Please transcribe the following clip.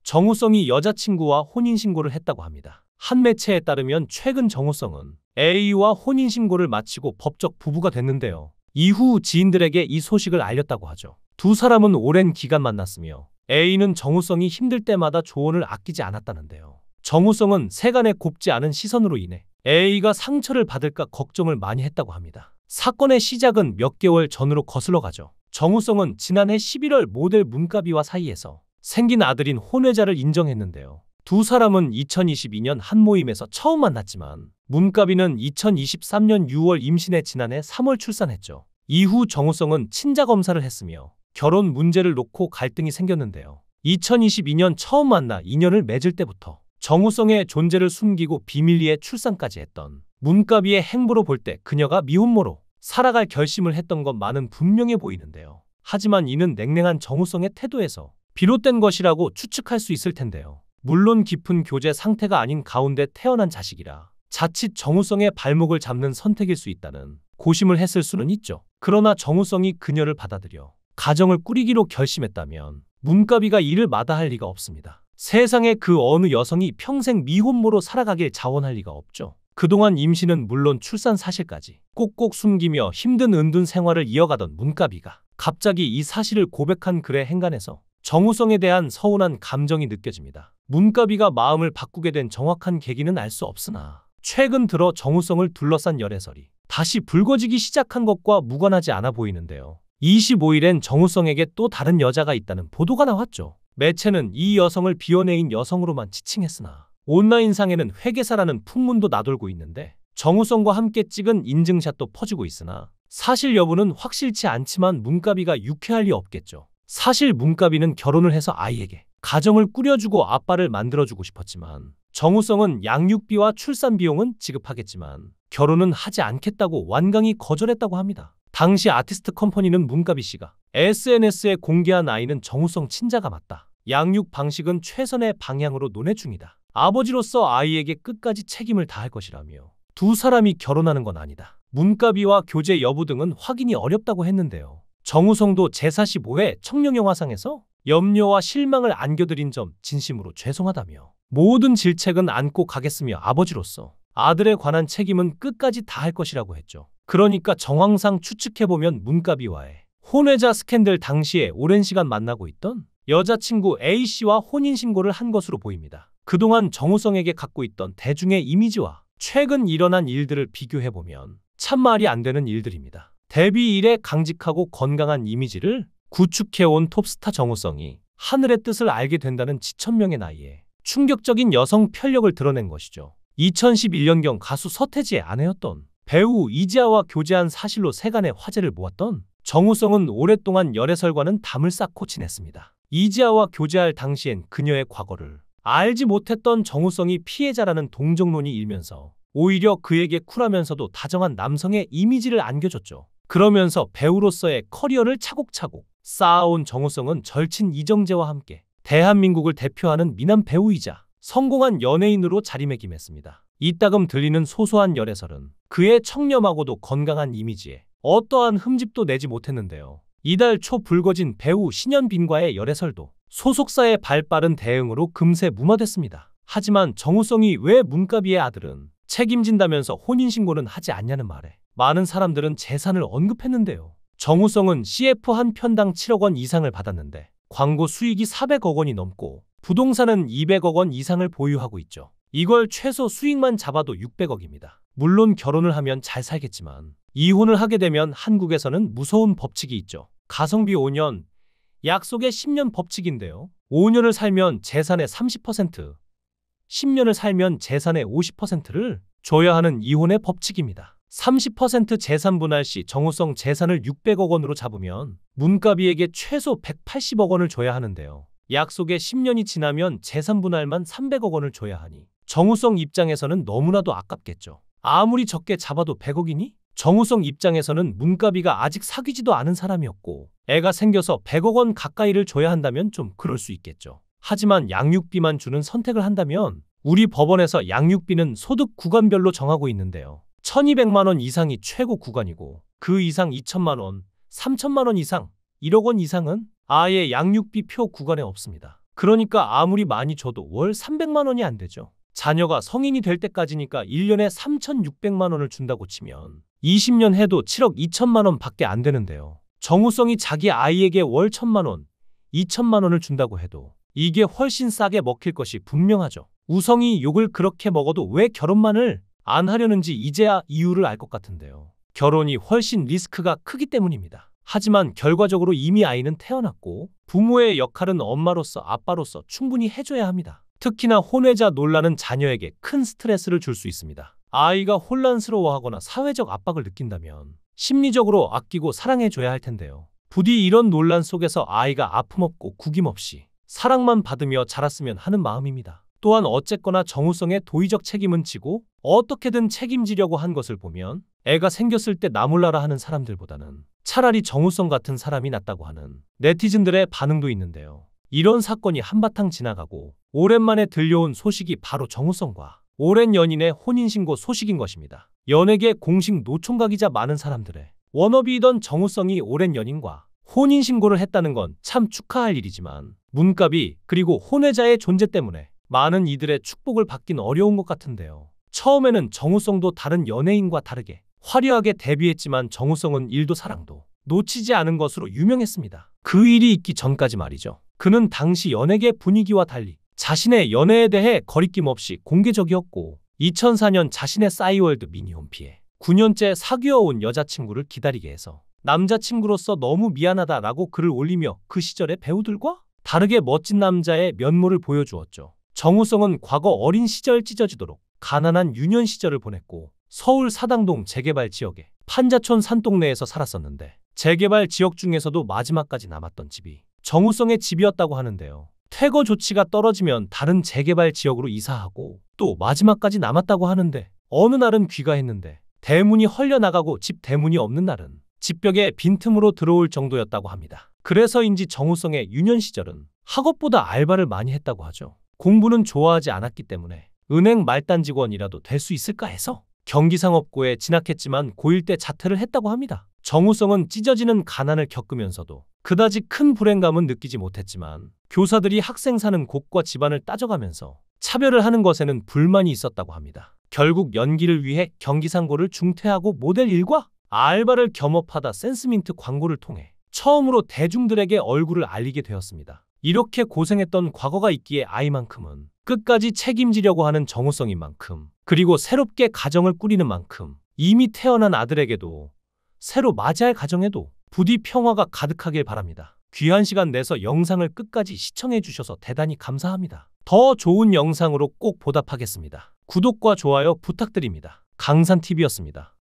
정우성이 여자친구와 혼인신고를 했다고 합니다. 한 매체에 따르면 최근 정우성은 A와 혼인신고를 마치고 법적 부부가 됐는데요. 이후 지인들에게 이 소식을 알렸다고 하죠. 두 사람은 오랜 기간 만났으며 A는 정우성이 힘들 때마다 조언을 아끼지 않았다는데요. 정우성은 세간의 곱지 않은 시선으로 인해 A가 상처를 받을까 걱정을 많이 했다고 합니다. 사건의 시작은 몇 개월 전으로 거슬러 가죠. 정우성은 지난해 11월 모델 문가비와 사이에서 생긴 아들인 혼외자를 인정했는데요. 두 사람은 2022년 한 모임에서 처음 만났지만 문가비는 2023년 6월 임신해 지난해 3월 출산했죠. 이후 정우성은 친자 검사를 했으며 결혼 문제를 놓고 갈등이 생겼는데요. 2022년 처음 만나 인연을 맺을 때부터 정우성의 존재를 숨기고 비밀리에 출산까지 했던 문가비의 행보로 볼 때 그녀가 미혼모로 살아갈 결심을 했던 것만은 분명해 보이는데요. 하지만 이는 냉랭한 정우성의 태도에서 비롯된 것이라고 추측할 수 있을 텐데요. 물론 깊은 교제 상태가 아닌 가운데 태어난 자식이라 자칫 정우성의 발목을 잡는 선택일 수 있다는 고심을 했을 수는 있죠. 그러나 정우성이 그녀를 받아들여 가정을 꾸리기로 결심했다면 문가비가 이를 마다할 리가 없습니다. 세상에 그 어느 여성이 평생 미혼모로 살아가길 자원할 리가 없죠. 그동안 임신은 물론 출산 사실까지 꼭꼭 숨기며 힘든 은둔 생활을 이어가던 문가비가 갑자기 이 사실을 고백한 글의 행간에서 정우성에 대한 서운한 감정이 느껴집니다. 문가비가 마음을 바꾸게 된 정확한 계기는 알 수 없으나 최근 들어 정우성을 둘러싼 열애설이 다시 불거지기 시작한 것과 무관하지 않아 보이는데요. 25일엔 정우성에게 또 다른 여자가 있다는 보도가 나왔죠. 매체는 이 여성을 비연애인 여성으로만 지칭했으나 온라인상에는 회계사라는 풍문도 나돌고 있는데 정우성과 함께 찍은 인증샷도 퍼지고 있으나 사실 여부는 확실치 않지만 문가비가 유쾌할 리 없겠죠. 사실 문가비는 결혼을 해서 아이에게 가정을 꾸려주고 아빠를 만들어주고 싶었지만 정우성은 양육비와 출산 비용은 지급하겠지만 결혼은 하지 않겠다고 완강히 거절했다고 합니다. 당시 아티스트 컴퍼니는 문가비 씨가 SNS에 공개한 아이는 정우성 친자가 맞다. 양육 방식은 최선의 방향으로 논의 중이다. 아버지로서 아이에게 끝까지 책임을 다할 것이라며 두 사람이 결혼하는 건 아니다. 문가비와 교제 여부 등은 확인이 어렵다고 했는데요. 정우성도 제45회 청룡영화상에서 염려와 실망을 안겨드린 점 진심으로 죄송하다며 모든 질책은 안고 가겠으며 아버지로서 아들에 관한 책임은 끝까지 다할 것이라고 했죠. 그러니까 정황상 추측해보면 문가비와의 혼외자 스캔들 당시에 오랜 시간 만나고 있던 여자친구 A씨와 혼인신고를 한 것으로 보입니다. 그동안 정우성에게 갖고 있던 대중의 이미지와 최근 일어난 일들을 비교해보면 참 말이 안 되는 일들입니다. 데뷔 이래 강직하고 건강한 이미지를 구축해온 톱스타 정우성이 하늘의 뜻을 알게 된다는 지천명의 나이에 충격적인 여성 편력을 드러낸 것이죠. 2011년경 가수 서태지의 아내였던 배우 이지아와 교제한 사실로 세간의 화제를 모았던 정우성은 오랫동안 열애설과는 담을 쌓고 지냈습니다. 이지아와 교제할 당시엔 그녀의 과거를 알지 못했던 정우성이 피해자라는 동정론이 일면서 오히려 그에게 쿨하면서도 다정한 남성의 이미지를 안겨줬죠. 그러면서 배우로서의 커리어를 차곡차곡 쌓아온 정우성은 절친 이정재와 함께 대한민국을 대표하는 미남 배우이자 성공한 연예인으로 자리매김했습니다. 이따금 들리는 소소한 열애설은 그의 청렴하고도 건강한 이미지에 어떠한 흠집도 내지 못했는데요. 이달 초 불거진 배우 신현빈과의 열애설도 소속사의 발빠른 대응으로 금세 무마됐습니다. 하지만 정우성이 왜 문가비의 아들은 책임진다면서 혼인신고는 하지 않냐는 말에 많은 사람들은 재산을 언급했는데요. 정우성은 CF 한 편당 7억 원 이상을 받았는데 광고 수익이 400억 원이 넘고 부동산은 200억 원 이상을 보유하고 있죠. 이걸 최소 수익만 잡아도 600억입니다. 물론 결혼을 하면 잘 살겠지만 이혼을 하게 되면 한국에서는 무서운 법칙이 있죠. 가성비 5년, 약속의 10년 법칙인데요. 5년을 살면 재산의 30%, 10년을 살면 재산의 50%를 줘야 하는 이혼의 법칙입니다. 30% 재산 분할 시 정우성 재산을 600억 원으로 잡으면 문가비에게 최소 180억 원을 줘야 하는데요. 약속의 10년이 지나면 재산 분할만 300억 원을 줘야 하니 정우성 입장에서는 너무나도 아깝겠죠. 아무리 적게 잡아도 100억이니? 정우성 입장에서는 문가비가 아직 사귀지도 않은 사람이었고 애가 생겨서 100억 원 가까이를 줘야 한다면 좀 그럴 수 있겠죠. 하지만 양육비만 주는 선택을 한다면 우리 법원에서 양육비는 소득 구간별로 정하고 있는데요. 1200만 원 이상이 최고 구간이고 그 이상 2000만 원, 3000만 원 이상, 1억 원 이상은 아예 양육비 표 구간에 없습니다. 그러니까 아무리 많이 줘도 월 300만 원이 안 되죠. 자녀가 성인이 될 때까지니까 1년에 3,600만 원을 준다고 치면 20년 해도 7억 2천만 원 밖에 안 되는데요. 정우성이 자기 아이에게 월 1,000만 원, 2천만 원을 준다고 해도 이게 훨씬 싸게 먹힐 것이 분명하죠. 우성이 욕을 그렇게 먹어도 왜 결혼만을 안 하려는지 이제야 이유를 알 것 같은데요. 결혼이 훨씬 리스크가 크기 때문입니다. 하지만 결과적으로 이미 아이는 태어났고 부모의 역할은 엄마로서 아빠로서 충분히 해줘야 합니다. 특히나 혼외자 논란은 자녀에게 큰 스트레스를 줄 수 있습니다. 아이가 혼란스러워하거나 사회적 압박을 느낀다면 심리적으로 아끼고 사랑해줘야 할 텐데요. 부디 이런 논란 속에서 아이가 아픔 없고 구김 없이 사랑만 받으며 자랐으면 하는 마음입니다. 또한 어쨌거나 정우성의 도의적 책임은 지고 어떻게든 책임지려고 한 것을 보면 애가 생겼을 때 나 몰라라 하는 사람들보다는 차라리 정우성 같은 사람이 낫다고 하는 네티즌들의 반응도 있는데요. 이런 사건이 한바탕 지나가고 오랜만에 들려온 소식이 바로 정우성과 오랜 연인의 혼인신고 소식인 것입니다. 연예계 공식 노총각이자 많은 사람들의 워너비이던 정우성이 오랜 연인과 혼인신고를 했다는 건 참 축하할 일이지만 문갑이 그리고 혼외자의 존재 때문에 많은 이들의 축복을 받긴 어려운 것 같은데요. 처음에는 정우성도 다른 연예인과 다르게 화려하게 데뷔했지만 정우성은 일도 사랑도 놓치지 않은 것으로 유명했습니다. 그 일이 있기 전까지 말이죠. 그는 당시 연예계 분위기와 달리 자신의 연애에 대해 거리낌 없이 공개적이었고 2004년 자신의 싸이월드 미니홈피에 9년째 사귀어온 여자친구를 기다리게 해서 남자친구로서 너무 미안하다라고 글을 올리며 그 시절의 배우들과 다르게 멋진 남자의 면모를 보여주었죠. 정우성은 과거 어린 시절 찢어지도록 가난한 유년 시절을 보냈고 서울 사당동 재개발 지역의 판자촌 산동네에서 살았었는데 재개발 지역 중에서도 마지막까지 남았던 집이 정우성의 집이었다고 하는데요. 퇴거 조치가 떨어지면 다른 재개발 지역으로 이사하고 또 마지막까지 남았다고 하는데 어느 날은 귀가했는데 대문이 헐려나가고 집 대문이 없는 날은 집벽에 빈틈으로 들어올 정도였다고 합니다. 그래서인지 정우성의 유년 시절은 학업보다 알바를 많이 했다고 하죠. 공부는 좋아하지 않았기 때문에 은행 말단 직원이라도 될 수 있을까 해서 경기상업고에 진학했지만 고1 때 자퇴를 했다고 합니다. 정우성은 찢어지는 가난을 겪으면서도 그다지 큰 불행감은 느끼지 못했지만 교사들이 학생 사는 곳과 집안을 따져가면서 차별을 하는 것에는 불만이 있었다고 합니다. 결국 연기를 위해 경기상고를 중퇴하고 모델 일과 알바를 겸업하다 센스민트 광고를 통해 처음으로 대중들에게 얼굴을 알리게 되었습니다. 이렇게 고생했던 과거가 있기에 아이만큼은 끝까지 책임지려고 하는 정우성인 만큼 그리고 새롭게 가정을 꾸리는 만큼 이미 태어난 아들에게도 새로 맞이할 가정에도 부디 평화가 가득하길 바랍니다. 귀한 시간 내서 영상을 끝까지 시청해 주셔서 대단히 감사합니다. 더 좋은 영상으로 꼭 보답하겠습니다. 구독과 좋아요 부탁드립니다. 강산TV였습니다.